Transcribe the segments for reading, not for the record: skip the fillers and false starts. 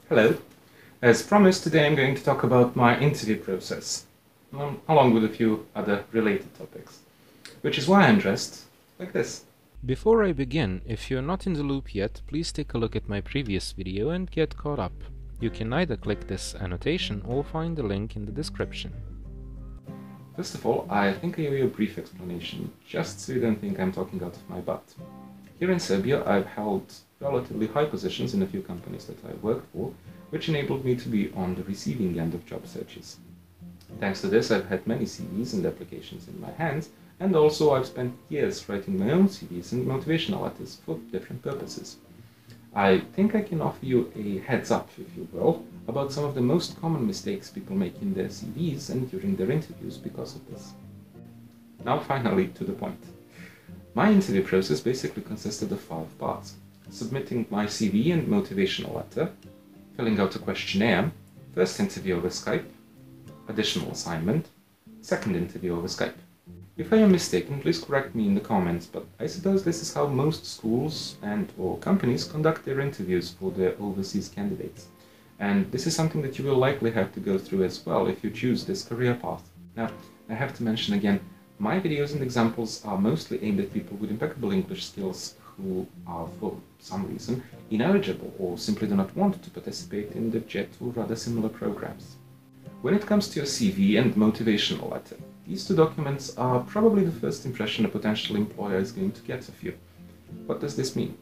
Hello. As promised, today I'm going to talk about my interview process, along with a few other related topics, which is why I'm dressed like this. Before I begin, if you're not in the loop yet, please take a look at my previous video and get caught up. You can either click this annotation or find the link in the description. First of all, I think I owe you a brief explanation, just so you don't think I'm talking out of my butt. Here in Serbia, I've held relatively high positions in a few companies that I've worked for, which enabled me to be on the receiving end of job searches. Thanks to this, I've had many CVs and applications in my hands, and also I've spent years writing my own CVs and motivational letters for different purposes. I think I can offer you a heads up, if you will, about some of the most common mistakes people make in their CVs and during their interviews because of this. Now finally to the point. My interview process basically consisted of 5 parts: submitting my CV and motivational letter, filling out a questionnaire, first interview over Skype, additional assignment, second interview over Skype. If I am mistaken, please correct me in the comments, but I suppose this is how most schools and/or companies conduct their interviews for their overseas candidates. And this is something that you will likely have to go through as well if you choose this career path. Now, I have to mention again, my videos and examples are mostly aimed at people with impeccable English skills who are, for some reason, ineligible or simply do not want to participate in the JET or rather similar programs. When it comes to your CV and motivational letter, these 2 documents are probably the first impression a potential employer is going to get of you. What does this mean?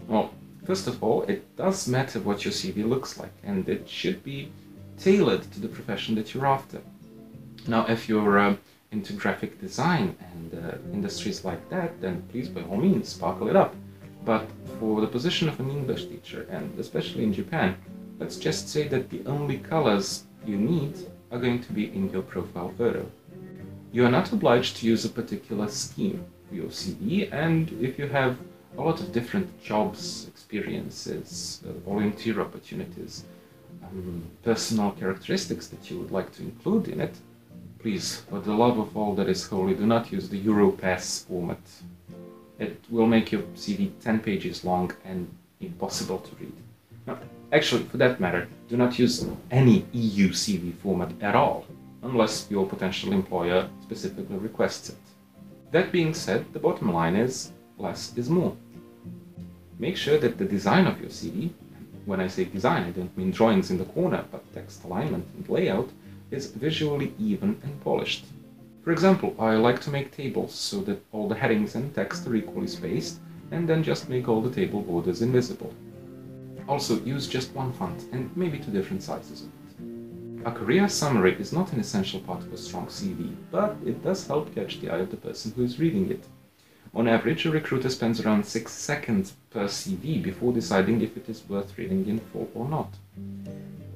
Well, first of all, it does matter what your CV looks like, and it should be tailored to the profession that you're after. Now, if you're into graphic design and industries like that, then please by all means sparkle it up. But for the position of an English teacher, and especially in Japan, let's just say that the only colors you need are going to be in your profile photo. You are not obliged to use a particular scheme for your CV, and if you have a lot of different jobs, experiences, volunteer opportunities, personal characteristics that you would like to include in it, please, for the love of all that is holy, do not use the Europass format. It will make your CV 10 pages long and impossible to read. Now, actually, for that matter, do not use any EU CV format at all, unless your potential employer specifically requests it. That being said, the bottom line is, less is more. Make sure that the design of your CV, when I say design, I don't mean drawings in the corner, but text alignment and layout, is visually even and polished. For example, I like to make tables so that all the headings and text are equally spaced, and then just make all the table borders invisible. Also, use just one font and maybe 2 different sizes of it. A career summary is not an essential part of a strong CV, but it does help catch the eye of the person who is reading it. On average, a recruiter spends around 6 seconds per CV before deciding if it is worth reading in full or not.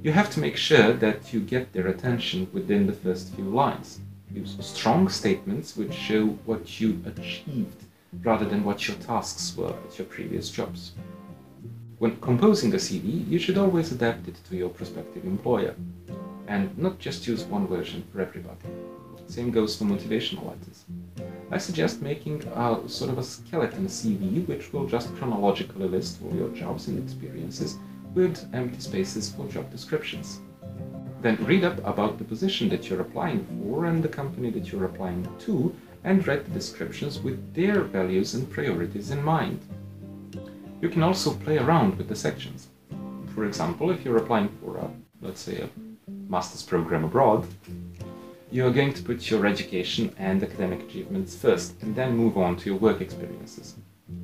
You have to make sure that you get their attention within the first few lines. Use strong statements which show what you achieved rather than what your tasks were at your previous jobs. When composing a CV, you should always adapt it to your prospective employer, and not just use one version for everybody. Same goes for motivational letters. I suggest making a sort of a skeleton CV which will just chronologically list all your jobs and experiences with empty spaces for job descriptions. Then read up about the position that you're applying for and the company that you're applying to, and read the descriptions with their values and priorities in mind. You can also play around with the sections. For example, if you're applying for let's say a master's program abroad, you are going to put your education and academic achievements first, and then move on to your work experiences.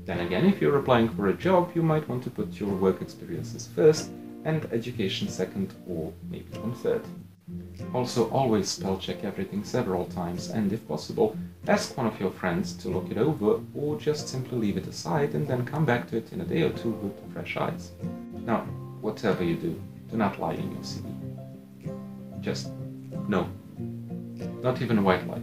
Then again, if you're applying for a job, you might want to put your work experiences first and education second, or maybe even third. Also, always spell check everything several times, and if possible, ask one of your friends to look it over, or just simply leave it aside and then come back to it in a day or 2 with fresh eyes. Now, whatever you do, do not lie in your CV. Just no. Not even a white lie.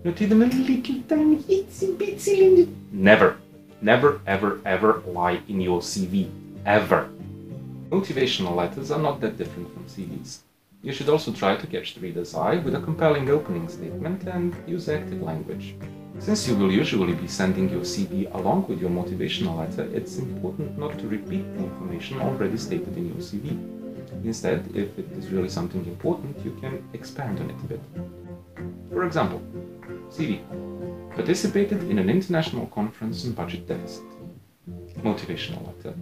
Not even a little tiny itsy bitsy. Never, never, ever, ever lie in your CV. Ever. Motivational letters are not that different from CVs. You should also try to catch the reader's eye with a compelling opening statement and use active language. Since you will usually be sending your CV along with your motivational letter, it's important not to repeat the information already stated in your CV. Instead, if it is really something important, you can expand on it a bit. For example, CV. Participated in an international conference on budget deficit. Motivational letter.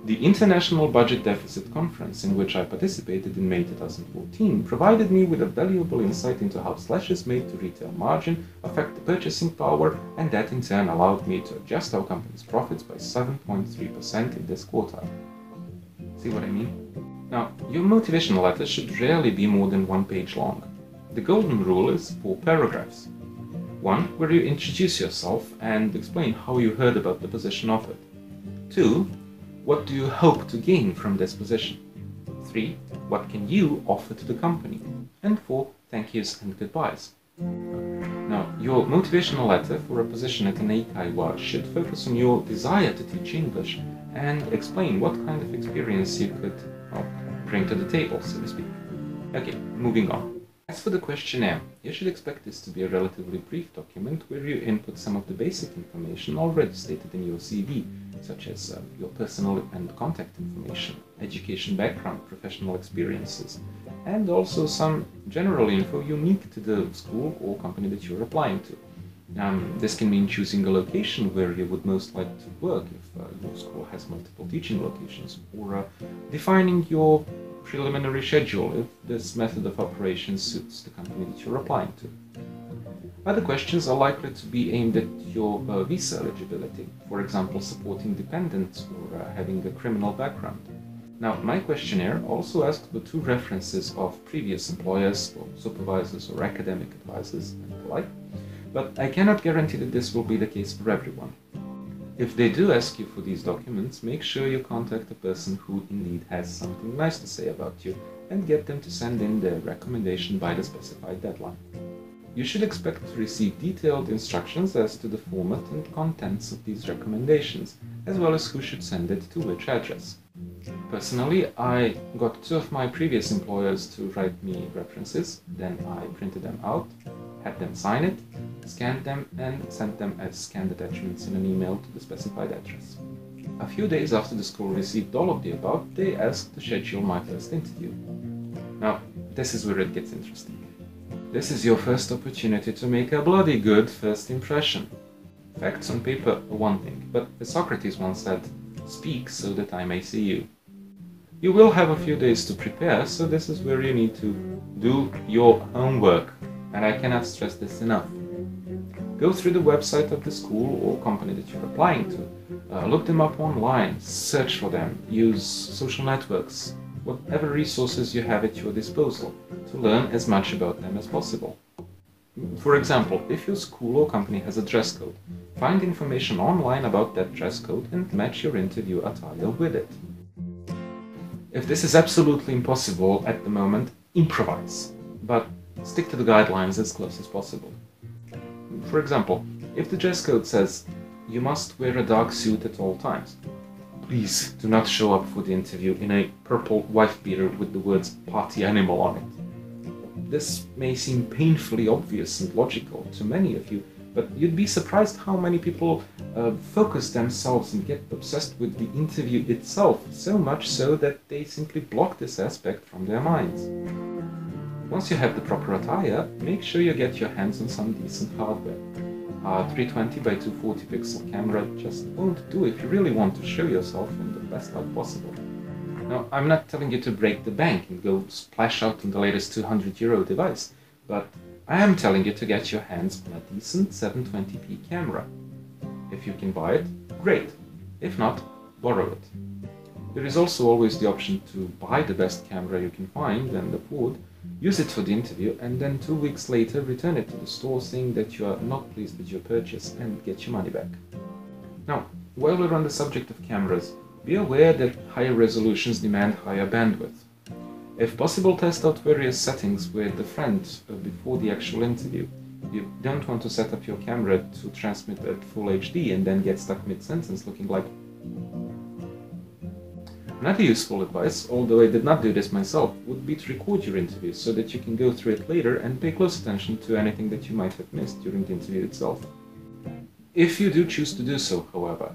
The International Budget Deficit Conference in which I participated in May 2014 provided me with a valuable insight into how slashes made to retail margin affect the purchasing power, and that in turn allowed me to adjust our company's profits by 7.3% in this quarter. See what I mean? Now, your motivational letter should rarely be more than 1 page long. The golden rule is 4 paragraphs. 1, where you introduce yourself and explain how you heard about the position offered. 2, what do you hope to gain from this position? 3, what can you offer to the company? And 4, thank yous and goodbyes. Now, your motivational letter for a position at an Eikaiwa should focus on your desire to teach English and explain what kind of experience you could bring to the table, so to speak. Okay, moving on. As for the questionnaire, you should expect this to be a relatively brief document where you input some of the basic information already stated in your CV, such as your personal and contact information, education background, professional experiences, and also some general info unique to the school or company that you're applying to. This can mean choosing a location where you would most like to work if your school has multiple teaching locations, or defining your preliminary schedule if this method of operation suits the company that you're applying to. Other questions are likely to be aimed at your visa eligibility, for example, supporting dependents or having a criminal background. Now, my questionnaire also asked for 2 references of previous employers, or supervisors, or academic advisors, and the like, but I cannot guarantee that this will be the case for everyone. If they do ask you for these documents, make sure you contact a person who indeed has something nice to say about you and get them to send in their recommendation by the specified deadline. You should expect to receive detailed instructions as to the format and contents of these recommendations, as well as who should send it to which address. Personally, I got 2 of my previous employers to write me references, then I printed them out, had them sign it, scanned them, and sent them as scanned attachments in an email to the specified address. A few days after the school received all of the above, they asked to schedule my first interview. Now, this is where it gets interesting. This is your first opportunity to make a bloody good first impression. Facts on paper are one thing, but as Socrates once said, speak so that I may see you. You will have a few days to prepare, so this is where you need to do your homework, and I cannot stress this enough. Go through the website of the school or company that you're applying to, look them up online, search for them, use social networks, whatever resources you have at your disposal to learn as much about them as possible. For example, if your school or company has a dress code, find information online about that dress code and match your interview attire with it. If this is absolutely impossible at the moment, improvise, but stick to the guidelines as close as possible. For example, if the dress code says you must wear a dark suit at all times, please do not show up for the interview in a purple wife beater with the words party animal on it. This may seem painfully obvious and logical to many of you, but you'd be surprised how many people focus themselves and get obsessed with the interview itself, so much so that they simply block this aspect from their minds. Once you have the proper attire, make sure you get your hands on some decent hardware. A 320 by 240 pixel camera just won't do if you really want to show yourself in the best light possible. Now, I'm not telling you to break the bank and go splash out on the latest €200 device, but I am telling you to get your hands on a decent 720p camera. If you can buy it, great. If not, borrow it. There is also always the option to buy the best camera you can find and afford, use it for the interview, and then 2 weeks later return it to the store saying that you are not pleased with your purchase and get your money back. Now, while we're on the subject of cameras, be aware that higher resolutions demand higher bandwidth. If possible, test out various settings with a friend before the actual interview. You don't want to set up your camera to transmit at full HD and then get stuck mid-sentence looking like... Another useful advice, although I did not do this myself, would be to record your interview so that you can go through it later and pay close attention to anything that you might have missed during the interview itself. If you do choose to do so, however,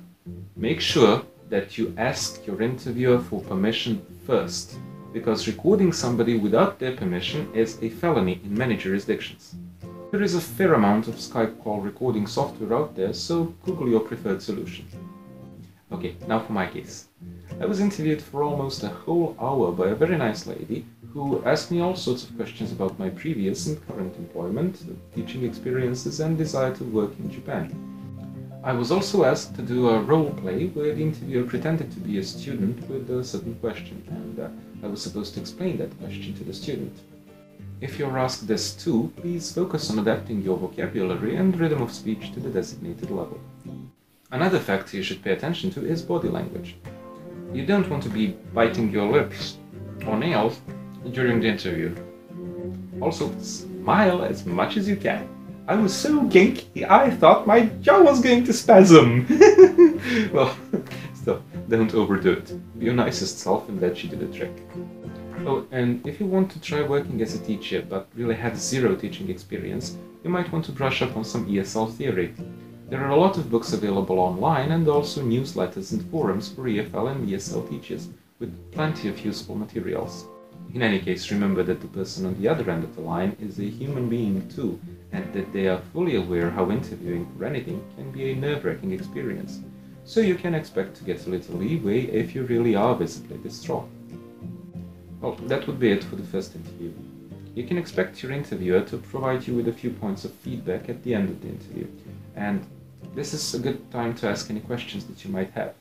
make sure that you ask your interviewer for permission first because recording somebody without their permission is a felony in many jurisdictions. There is a fair amount of Skype call recording software out there, so Google your preferred solution. Okay, now for my case. I was interviewed for almost a whole hour by a very nice lady who asked me all sorts of questions about my previous and current employment, teaching experiences, and desire to work in Japan. I was also asked to do a role play where the interviewer pretended to be a student with a certain question, and I was supposed to explain that question to the student. If you're asked this too, please focus on adapting your vocabulary and rhythm of speech to the designated level. Another factor you should pay attention to is body language. You don't want to be biting your lips or nails during the interview. Also, smile as much as you can. I was so ginky, I thought my jaw was going to spasm. Well, still, don't overdo it. Be your nicest self and let you do the trick. Oh, and if you want to try working as a teacher but really have zero teaching experience, you might want to brush up on some ESL theory. There are a lot of books available online and also newsletters and forums for EFL and ESL teachers, with plenty of useful materials. In any case, remember that the person on the other end of the line is a human being too, and that they are fully aware how interviewing for anything can be a nerve-wracking experience, so you can expect to get a little leeway if you really are visibly distraught. Well, that would be it for the first interview. You can expect your interviewer to provide you with a few points of feedback at the end of the interview, and this is a good time to ask any questions that you might have.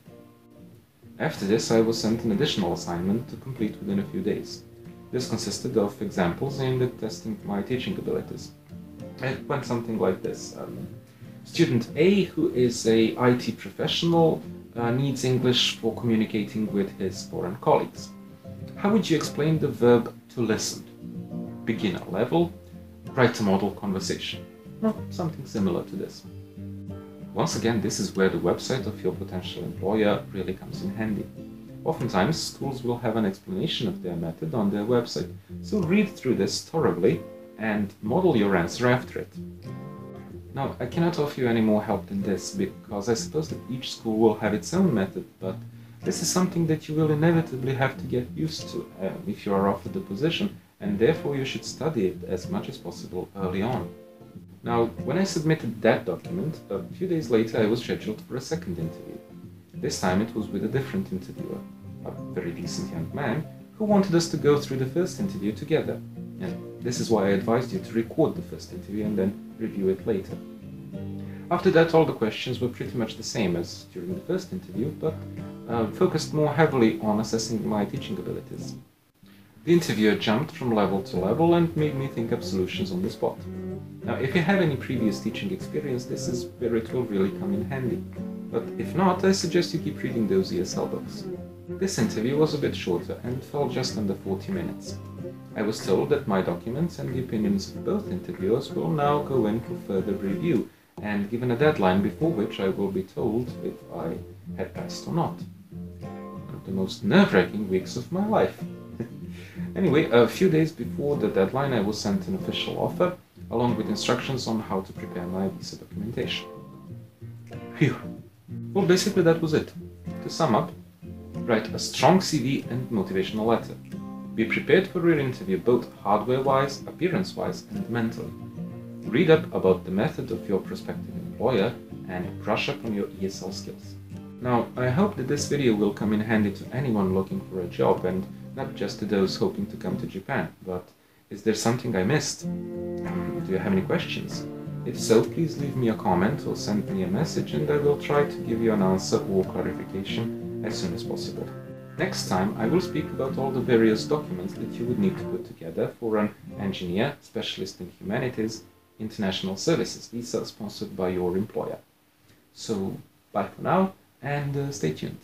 After this, I was sent an additional assignment to complete within a few days. This consisted of examples aimed at testing my teaching abilities. It went something like this. Student A, who is a IT professional, needs English for communicating with his foreign colleagues. How would you explain the verb to listen? Beginner level, write a model conversation. Well, something similar to this. Once again, this is where the website of your potential employer really comes in handy. Oftentimes, schools will have an explanation of their method on their website, so read through this thoroughly and model your answer after it. Now, I cannot offer you any more help than this, because I suppose that each school will have its own method, but this is something that you will inevitably have to get used to if you are offered the position, and therefore you should study it as much as possible early on. Now, when I submitted that document, a few days later I was scheduled for a second interview. This time it was with a different interviewer, a very decent young man, who wanted us to go through the first interview together. And this is why I advised you to record the first interview and then review it later. After that, all the questions were pretty much the same as during the first interview, but focused more heavily on assessing my teaching abilities. The interviewer jumped from level to level and made me think up solutions on the spot. Now, if you have any previous teaching experience, this is where it will really come in handy. But if not, I suggest you keep reading those ESL books. This interview was a bit shorter and fell just under 40 minutes. I was told that my documents and the opinions of both interviewers will now go in for further review, and given a deadline before which I will be told if I had passed or not. One of the most nerve-wracking weeks of my life. Anyway, a few days before the deadline I was sent an official offer, along with instructions on how to prepare my visa documentation. Phew. Well, basically that was it. To sum up, write a strong CV and motivational letter. Be prepared for your interview both hardware-wise, appearance-wise, and mentally. Read up about the method of your prospective employer and brush up on your ESL skills. Now, I hope that this video will come in handy to anyone looking for a job and not just to those hoping to come to Japan, but is there something I missed? Do you have any questions? If so, please leave me a comment or send me a message and I will try to give you an answer or clarification as soon as possible. Next time, I will speak about all the various documents that you would need to put together for an engineer, specialist in humanities, international services visa sponsored by your employer. So, bye for now and stay tuned.